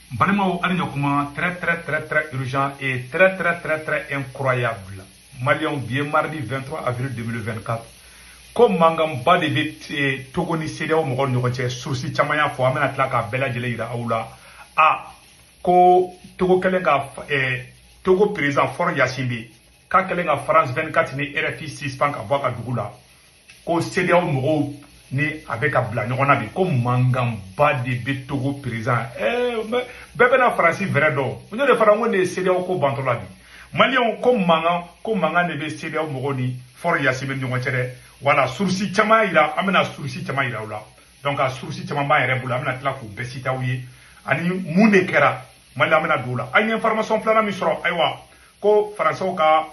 Banimao Agnokuma, très urgent et très incroyable. Malion, bien mardi 23 avril 2024. Comme Mangam Badebit Togoni Sedao Mogon Nogoche, Sursi Chamaya for Amenatlaka Bella Jeleira Aula. Ah, ko Togo Kelenga Togo président For Yasimbi. Ka Kelenga France 24 ni RFI 6 Pank Avoka Dugula. Ko Sedao Mogo ni avec a bla ɲɔgɔn na bi ko mangan ba de bɛ Togo président bɛɛ bɛna faransi vrai dɔn n y'o de fara n ko ne ye CEDEAO ko bantɔ la bi maliyɛnw ko mangan de bɛ CEDEAO mɔgɔw ni Fɔr Yasimi ni ɲɔgɔn cɛ dɛ wala source caman yira an bɛna source caman yira u la donc a source caman b'an yɛrɛ bolo an bɛna tila k'u bɛɛ citer aw ye ani mun de kɛra mali an bɛna don u la an ye information filanan min sɔrɔ ayiwa ko faransɛw ka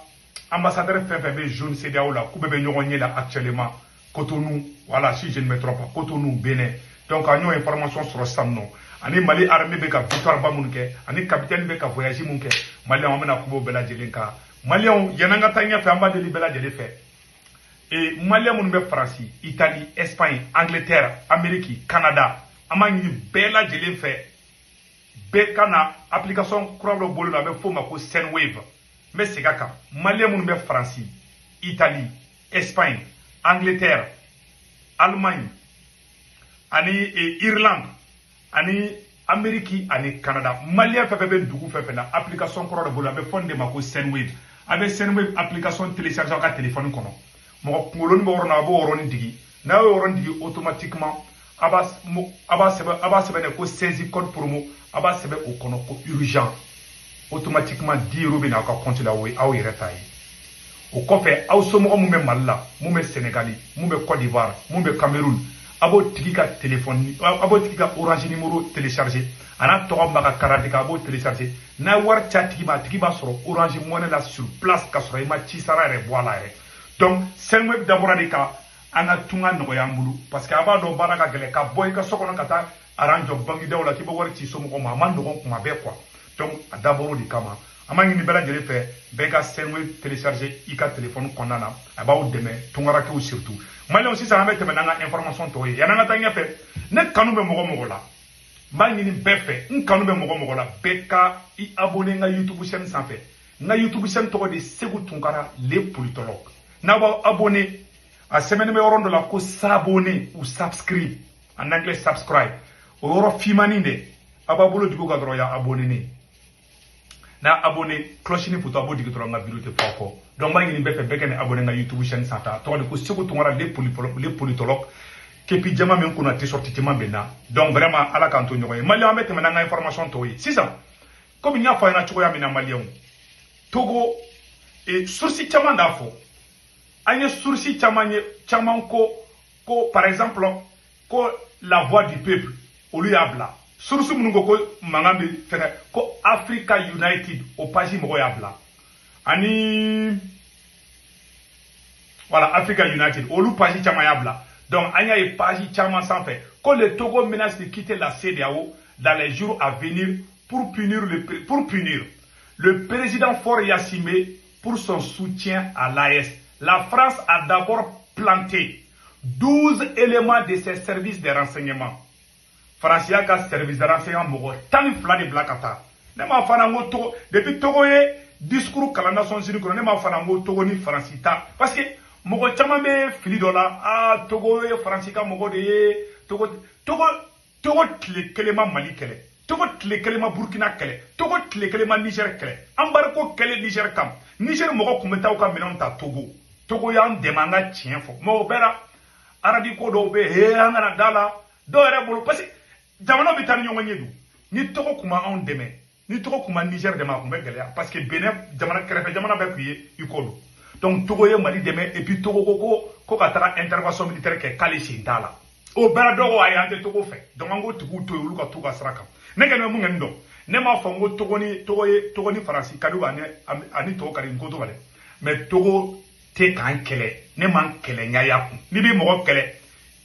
ambassadeur fɛn fɛn bɛ zone CEDEAO la k'u bɛɛ bɛ ɲɔgɔn ɲɛ la actuellement Cotonou, voilà, si je ne me trompe pas, Cotonou, Bénin. Donc, on a une information sur ça, non. Ani Mali armée beka victoire ba munke, ani capitaine beka voyage munke. Mali on mena kubo bela jelenka. Mali on yananga tanya fe amba de libela jele fait. Et Mali on be France, Italie, Espagne, Angleterre, Amérique, Canada. Amani bela jele fait. Bekana application croable bolo la be fo mako Sendwave. Mais c'est kaka. Mali on be France, Italie, Espagne, Angleterre, Allemagne, ani Irlande, ani Amérique, ani Canada. Malien fait ben dugu fait la application pour le boulot avec fond de mako Sendwave. Avec Sendwave application téléchargée à téléphone kono. Mo ngolon mo rona bo oroni digi. Na oroni digi automatiquement aba sebe ne ko saisi code promo aba sebe o kono ko urgent. Automatiquement 10 € bina ka compte la we aw yiretaye. Au cofé, aw somɔgɔ mun bɛ Mali la, mun bɛ Sénégal, mun bɛ Côte d'Ivoire, mun bɛ Cameroun, a b'o tigi ka téléphone, a b'o tigi ka orange numéro téléchargé, a n'a tɔgɔ b'a ka carte a b'o téléchargé. N'a wari ci a tigi b'a sɔrɔ orange money la sur place ka sɔrɔ i ma ci sara yɛrɛ bɔ a la yɛrɛ. Donc Sendwave dabɔra de ka an ka tunga nɔgɔya an bolo parce que a b'a dɔn baara ka gɛlɛn ka bɔ i ka so kɔnɔ ka taa aran jɔ bangidaw la k'i bɛ wari ci somɔgɔw ma a ma nɔgɔn kuma bɛɛ quoi. Donc a dabɔra de kama. A ma ɲini bɛɛ lajɛlen fɛ bɛɛ ka Sendwave télécharger i ka téléphone kɔnɔna na a b'aw dɛmɛ tungarakew surtout maliyɛnw sisan an bɛ tɛmɛ n'an ka information tɔw ye yan'an ka taa ɲɛfɛ ne kanu bɛ mɔgɔ la n b'a ɲini bɛɛ fɛ n kanu bɛ mɔgɔ la bɛɛ ka i abonné n ka YouTube chaîne sanfɛ n ka YouTube chaîne tɔgɔ de Segu Tunkara le politologue n'a b'aw abonné a sɛbɛnnen bɛ yɔrɔ dɔ la ko s'abonner ou subscribe en anglais subscribe o yɔrɔ fimanin de a b'a bolo dugu kan dɔrɔn ya abonné ne na abonné cloche ni photo abo digi dɔrɔn nka vidéo tɛ fɔ kɔ donc b'a ɲini bɛɛ fɛ bɛɛ ka ne abonné n ka YouTube chaîne sanfɛ a tɔgɔ de ko Segu Tunkara le politologue kepi jama min kunna t-shirt caman bɛ na donc vraiment ala k'an to ɲɔgɔn ye maliyɛnw an bɛ tɛmɛ n'an ka information tɔw ye sisan komi n y'a fɔ a ɲɛna cogoya min na maliyɛnw Togo source caman d'a fɔ an ye source caman ko par exemple ko la voix du peuple olu y'a bila source minnu ko mangan bɛ fɛngɛ ko Africa United o page mɔgɔ y'a bila ani voilà Africa United olu page caman y'a bila donc an y'a ye page caman sanfɛ ko le Togo menace de quitter la CEDEAO dans les jours à venir pour punir le président Fɔr Yasimi pour son soutien à l'AES. La France a d'abord planté 12 éléments de ses services de renseignement. France y'a ka service de renseignement mɔgɔ 12 de bila ka taa ne m'a fana n ko Togo depuis Togo ye discours kalan Nations Unies kɔnɔ ne m'a fana n ko Togo ni Faransi ta parce que mɔgɔ caman bɛ fili dɔ la Togo ye Faransi ka mɔgɔ de ye Togo tile kelen ma Mali kɛlɛ Togo tile kelen ma Burkina kɛlɛ Togo tile kelen ma Niger kɛlɛ embargo kɛlɛ Niger kam Niger mɔgɔ kun bɛ taa u ka minɛnw ta Togo y'an dɛmɛ an ka tiɲɛ fɔ mɔgɔ bɛɛ la arabi ko dɔw bɛ an kana da la dɔw yɛrɛ bolo parce que jamana bɛ taa ni ɲɔgɔn ye dun ni Togo kun ma anw dɛmɛ ni Togo kun ma Niger dɛmɛ a kun bɛ gɛlɛya parce que Benin jamana kɛrɛfɛ jamana bɛɛ kun ye i ko don donc Togo ye Mali dɛmɛ et puis Togo ko ka taga intervention militaire kɛ k'ale sen t'a la o bɛɛ la dɔw ko ayi an tɛ Togo fɛ donc an k'o tigiw to yen olu ka t'u ka sira kan ne kɔni bɛ mun kɛ nin dɔn ne m'a fɔ n ko Togo ni Faransi ka di u ani Togo ka di n ko to ka dɛ mais Togo tɛ k'an kɛlɛ ne m'an kɛlɛ ɲaya kun n'i bɛ mɔgɔ kɛlɛ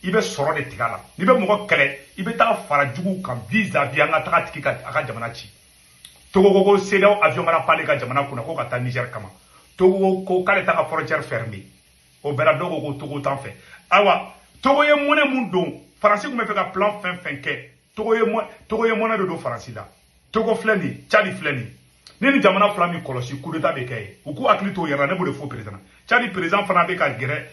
i bɛ sɔrɔ de tigɛ a la n'i bɛ mɔgɔ kɛlɛ i bɛ taa fara juguw kan vis-à-vis an ka taga tigi ka a ka jamana ci Togo ko CEDEAO avion mana pale ka jamana kunna ko ka taa Niger kama Togo ko k'ale ta ka frontière fermée o bɛɛ la dɔw ko Togo t'an fɛ ayiwa Togo ye monnaie mun don Faransi kun bɛ fɛ ka plan fɛn fɛn kɛ Togo ye monnaie de don Faransi la Togo fleni, Tchadi fleni. Ni jamana flami kolosi coup d'état be kay. Ou ku akli to yara ne bo de faux président. Tchadi président fana be ka gere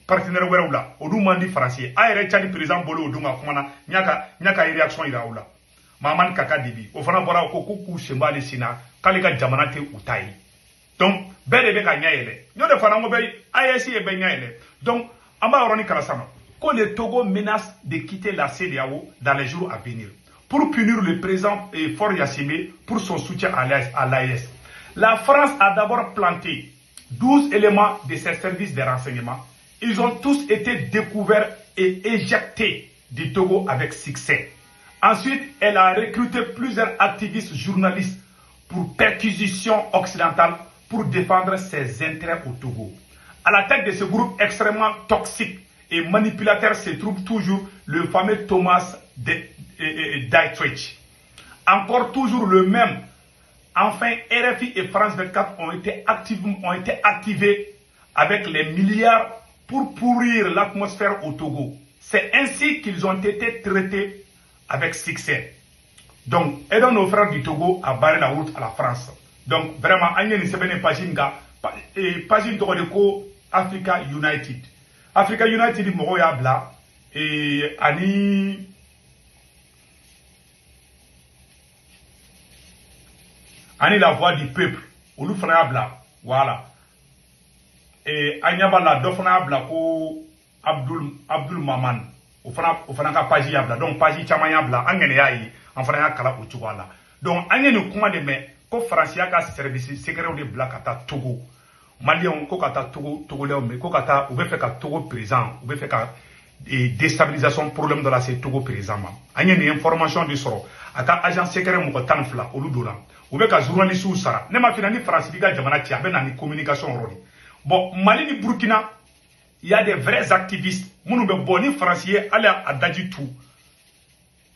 partenaire wérew la. Odu mandi français. Ayere Tchadi président bolo odu nga kumana nyaka réaction ira oula. Maman kaka dibi. O fana bora ko ku shembali sina kali ka jamana te utai. Donc bele be ka nyaele. Nyo de fana ngo be AEC e be nyaele. Donc amba oroni kala sama. Que le Togo menace de quitter la CEDEAO dans les jours à venir pour punir le président Faure Gnassingbé pour son soutien à l'AES. La France a d'abord planté 12 éléments de ses services de renseignement. Ils ont tous été découverts et éjectés du Togo avec succès. Ensuite, elle a recruté plusieurs activistes journalistes pour perquisition occidentale pour défendre ses intérêts au Togo. À la tête de ce groupe extrêmement toxique et manipulateur se trouve toujours le fameux Thomas Dietrich. Encore toujours le même. Enfin, RFI et France 24 ont été activés avec les milliards pour pourrir l'atmosphère au Togo. C'est ainsi qu'ils ont été traités avec succès. Donc, aidons nos frères du Togo à barrer la route à la France. Donc, vraiment, Agnès Nisebene Pajinga, Pajin Togodeko, Africa United. Africa United mɔgɔw y'a bila ani la voix du peuple olu fana y'a bila voilà an ɲɛ b'a la dɔ fana y'a bila ko Abdul Maman o fana ka page y'a bila donc page caman y'a bila an ŋɛnɛ y'a ye an fana y'a kala o cogoya la donc an ye nin kuma de mɛn ko faransi y'a ka service secret de bila ka taa Togo Maliens ko ka taa Togolais mais ko ka taa u bɛ fɛ ka Togo président u bɛ fɛ ka déstabilisation problème de la se Togo président ma an ye nin information de sɔrɔ a ka agent secret mɔgɔ 12 olu donna u bɛ ka journalistes sara ne ma fina ni faransi b'i ka jamana ci a bɛ na ni communication yɔrɔ de bon Mali ni Burkina il y a des vrais activistes minnu bɛ bɔ ni faransi ye hali a daji tu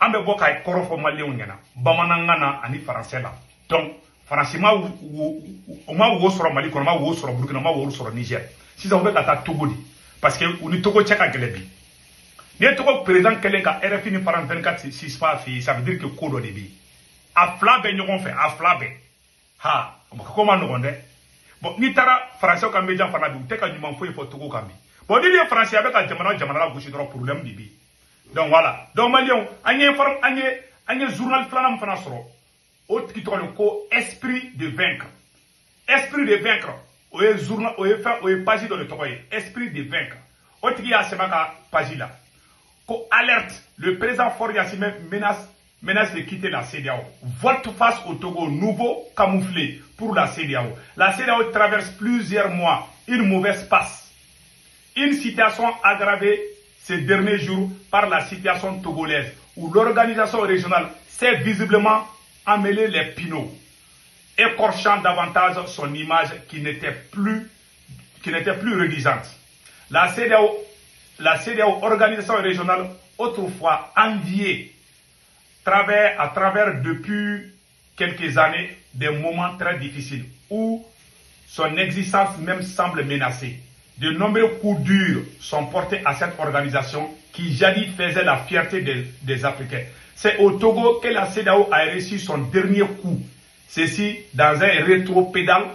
an bɛ bɔ ka kɔrɔ fɔ Maliens ɲɛna bamanankan na ani français la donc faransi ma wo sɔrɔ Mali kɔnɔ ma wo sɔrɔ Burkina ma wo sɔrɔ Niger sisan u bɛ ka taa Togo de parce que u ni Togo cɛ ka gɛlɛn bi ni ye Togo président kɛlen ka RFI ni France 24 suspa fɛ yen ça veut dire que ko dɔ de bɛ yen a fila bɛɛ ɲɔgɔn fɛ a fila bɛɛ ha ko ma nɔgɔn dɛ bon n'i taara faransɛw ka média fana bi u tɛ ka ɲuman foyi fɔ Togo kan bi bon ni ye faransi a bɛ ka jamana la gosi dɔrɔn problème de bɛ yen donc voilà donc Maliens an ye journal filanan min fana sɔrɔ o tigi tɔgɔ de ko esprit de vaincre o ye journal o ye page dɔ de tɔgɔ ye esprit de vaincre o tigi y'a sɛbɛn ka page la ko alerte le président Faure Gnassingbé menace de quitter la CEDEAO. Volte-face au Togo nouveau camouflé pour la CEDEAO. La CEDEAO traverse plusieurs mois une mauvaise passe. Une situation aggravée ces derniers jours par la situation togolaise où l'organisation régionale s'est visiblement emmêlée les pinots, écorchant davantage son image qui n'était plus reluisante. La CEDEAO, organisation régionale autrefois enviée à travers depuis quelques années des moments très difficiles où son existence même semble menacée. De nombreux coups durs sont portés à cette organisation qui jadis faisait la fierté des Africains. C'est au Togo que la CEDEAO a reçu son dernier coup. Ceci dans un rétropédale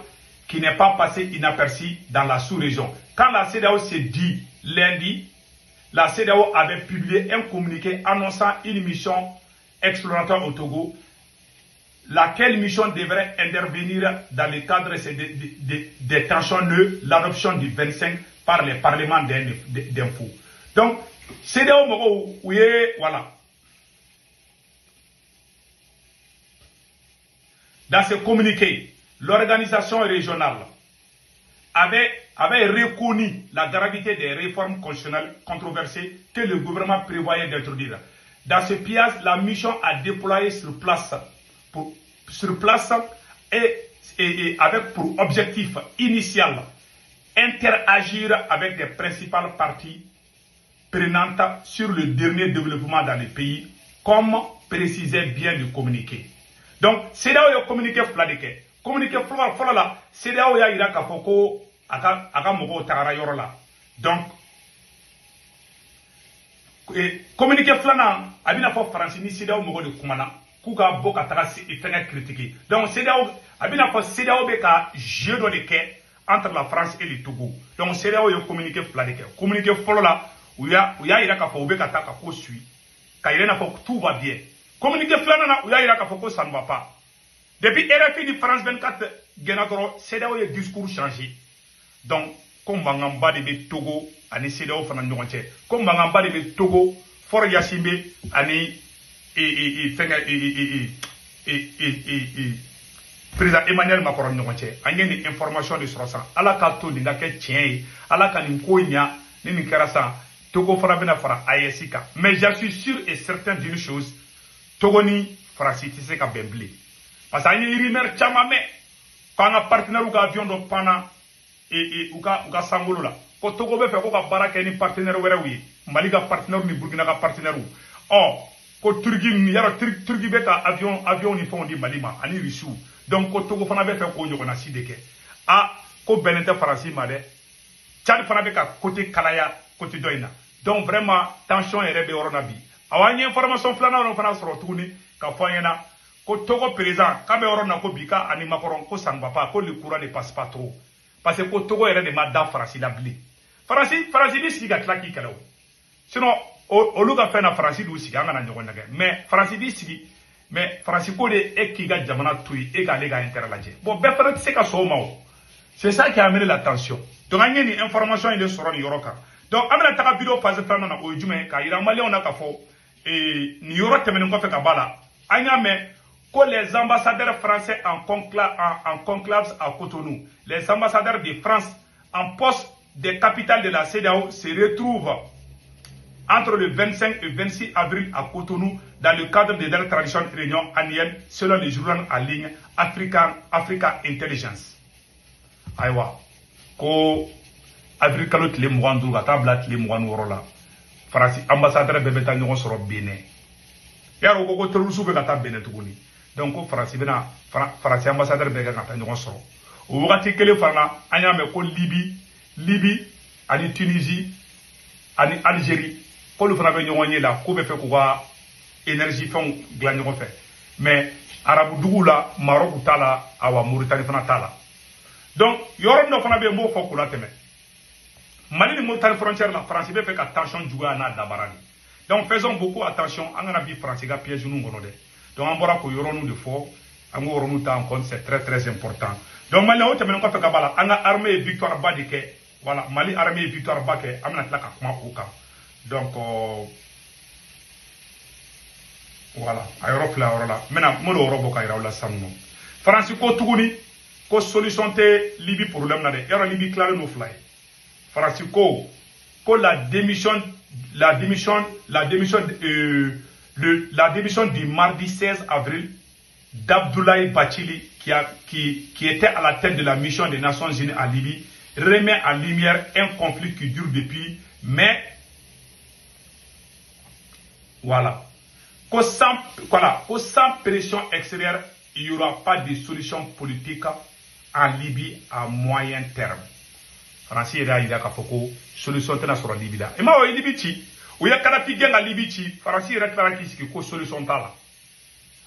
qui n'est pas passé inaperçu dans la sous-région. Quand la CEDEAO s'est dit lundi, la CEDEAO avait publié un communiqué annonçant une mission exploratoire au Togo, laquelle mission devrait intervenir dans le cadre des tensions neutres, l'adoption du 25 par les parlements d'info. Donc, CEDEAO Mogo, oui, voilà. Dans ce communiqué, l'organisation régionale avait reconnu la gravité des réformes constitutionnelles controversées que le gouvernement prévoyait d'introduire. Dans ce piège, la mission a déployé sur place et avec pour objectif initial interagir avec les principales parties prenantes sur le dernier développement dans le pays, comme précisait bien le communiqué. Donc, CEDEAO a communiqué fladeke. Communiqué flala, CEDEAO ya ira kafoko aka mogo tagara yoro la. Donc, communiqué flana abina fo France ni CEDEAO mogo de kumana k'u ka bɔ ka taga fɛngɛ critiquer. Donc CEDEAO a bɛ n'a fɔ CEDEAO bɛ ka jeu dɔ de kɛ entre la France et le Togo. Donc CEDEAO ye communiqué fila de kɛ. Communiqué fɔlɔ la u y'a yira k'a fɔ u bɛ ka taa ka ko suit ka yira n'a fɔ tout va bien. Communiqué filanan na u y'a yira k'a fɔ ko ça ne va pas. Depuis RFI ni France 24 gɛnna dɔrɔn CEDEAO ye discours changé. Donc ko mankanba de bɛ Togo ani CEDEAO fana ni ɲɔgɔn cɛ. Ko mankanba de bɛ Togo Fort Yasimbe ani président Emmanuel Macron ni ɲɔgɔn cɛ. An ye nin information de sɔrɔ san. Ala k'a to nin ka kɛ tiɲɛ ye. Ala ka nin ko ɲa ni nin kɛra san. Togo fana bɛna fara AES kan. Mais je suis sûr et certain d'une chose. Togo ni France tɛ se ka bɛn bilen. Parce que an ye rumeur caman mɛn k'an ka partenaire ka avion dɔ panna u ka sangolo la. Ko Togo bɛ fɛ ko ka baara kɛ ni partenaire wɛrɛw ye. Mali ka partenaire ni Burkina ka partenaire. Ko Turquie ni yara Turquie bɛ ka avion ni fɛnw di Mali ma ani Russie. Donc ko Togo fana bɛ fɛ k'o ɲɔgɔnna si de kɛ. Ko bɛnnen tɛ Faransi ma dɛ. Tchad fana bɛ ka côté kalaya côté dɔ in na. Donc vraiment tension yɛrɛ bɛ yɔrɔ na bi. Awa an ye information filanan fana sɔrɔ tuguni ka fɔ an ɲɛna ko Togo président k'a bɛ yɔrɔ na ko bi ka ani Macron ko ça ne va pas ko le courant ne passe pas trop. Parce que ko Togo yɛrɛ de ma da Faransi la bilen. Faransi bɛ sigi ka tila k'i kɛlɛ o. Sinon olu ka fɛn na Faransi d'u sigi an kana ɲɔgɔn nɛgɛ. Mais Faransi b'i sigi mais Faransi ko de e k'i ka jamana to yen e k'ale ka intérêt lajɛ. Bon bɛɛ fana tɛ se ka sɔn o ma o. C'est ça qui a amené la tension. Donc an ye nin information in de sɔrɔ nin yɔrɔ kan. Donc an bɛna taga vidéo phase filanan na o ye jumɛn ye k'a yira maliyɛnw na k'a fɔ nin yɔrɔ tɛmɛnen kɔfɛ ka b'a la an y'a mɛn ko les ambassadeurs français en conclave à Cotonou, les ambassadeurs de France en poste des capitales de la CEDEAO se retrouvent entre le 25 et 26 avril à Cotonou dans le cadre de leur traditionnelle réunion annuelle selon le journal en ligne Africa Intelligence. Aïwa, ko avril kalo tile 25 ka taa bila tile 26 la Faransi ambassadeur bɛɛ bɛ taa ɲɔgɔn sɔrɔ Benin. Yaro ko terroriste bɛ ka taa Benin tuguni. Donc ko Faransi bɛna Faransi ambassadeur bɛɛ ka taa ɲɔgɔn sɔrɔ. O wagati kelen fana an y'a mɛn ko Libye ani Tunisie ani Algérie k'olu fana bɛ ɲɔgɔn ye la k'u bɛ fɛ k'u ka énergie fɛnw dilan ɲɔgɔn fɛ. Mais arabu dugu la Maroc t'a la awa Mauritanie fana t'a la. Donc yɔrɔ dɔ fana bɛ yen n b'o fɔ k'u latɛmɛ. Mali ni Mauritanie frontière la France bɛ fɛ ka tension juguya n'a dabara de. Donc faisons beaucoup attention an kana bi France ka piège ninnu kɔnɔ dɛ. Donc an bɔra k'o yɔrɔninw de fɔ an k'o yɔrɔninw ta en compte c'est très important. Donc Mali o tɛmɛnen kɔfɛ ka b'a la an ka armée ye victoire ba de kɛ. Voilà Mali armée ye victoire ba kɛ an bɛna tila ka kuma o kan. Donc voilà a yɔrɔ filɛ a yɔrɔ la n bɛna yɔrɔ bɔ ka yira aw la sisan nɔ. France ko tuguni ko solution tɛ Libye problème na dɛ yɔrɔ Libye tilalen n'o fila ye. France ko la démission du mardi 16 avril d'Abdoulaye Bathily qui était à la tête de la mission des Nations Unies à Libye remet en lumière un conflit qui dure depuis mai. Voilà. Sans pression extérieure, il n'y aura pas de solution politique en Libye à moyen terme. France yɛrɛ y'a yira k'a fɔ ko solution tɛna sɔrɔ Libye la. I m'a ye Libye ci u ye Kadhafi gɛn ka Libye ci France yɛrɛ tilara k'i sigi ko solution t'a la.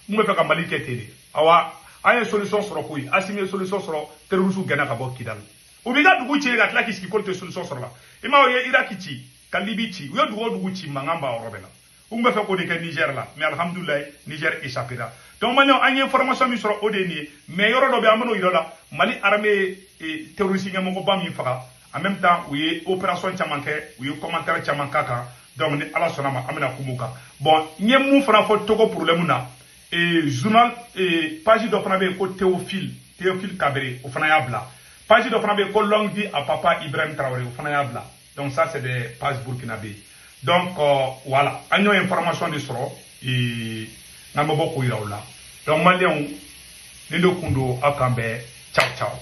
Mun bɛ fɛ ka Mali kɛ ten de. Awa an ye solution sɔrɔ koyi Assimi ye solution sɔrɔ terroristes gɛnna ka bɔ Kidal. U b'i ka dugu ci ka tila k'i sigi k'olu tɛ solution sɔrɔ la. I m'a ye Iraki ci ka Libye ci u ye dugu o dugu ci mankan b'a yɔrɔ bɛɛ la. U bɛ fɛ k'o de kɛ Niger la mais alhamdulilayi Niger échappera. Donc maliyɛnw an ye information min sɔrɔ o de ye nin ye mais yɔrɔ dɔ bɛ an bɛn'o yira la Mali armée terroriste ɲɛmɔgɔba min faga. En même temps, il y a une opération qui a eu commentaire qui a donc ni ala sɔnna ma an bɛna kuma o kan. Bon n ye mun fana fɔ Togo problème na journal page dɔ fana bɛ yen ko Théophile Kabere o fana y'a bila. Page dɔ fana bɛ yen ko longue vie à papa Ibrahim Traoré o fana y'a bila. Donc ça c'est des pages burkinabé. Donc voilà an y'o information de sɔrɔ n'an bɛ bɔ k'o yira o la. Donc maliyɛnw ni de kun don aw kan bɛɛ ciao.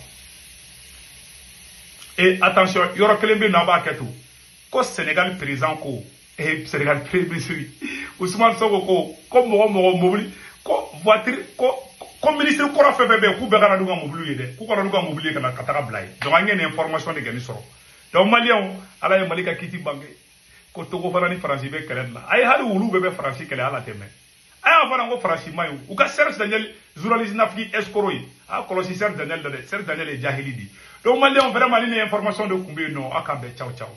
Et attention, il y aura quelqu'un qui n'a pas ko Sénégal président ko Sénégal premier ministre Ousmane Sonko ko mo mobile ko voiture ko ministre ko ra fefebe ku be kana duga mobile yede ku ko ra duga mobile kana kataka blay donc an ngene information de gani soro donc malien ala ye malika kiti bange ko Togo fana ni France be kele la ay hali wulu be France kele ala teme a y'a fana ko farasi ma ye u ka Serge Daniel journaliste n'Afrique escroc ye a kɔlɔsi Serge Daniel la dɛ Serge Daniel ye jahili di donc maliyɛnw vraiment ni information de tun bɛ yen nɔ a k'an bɛn ciao ciao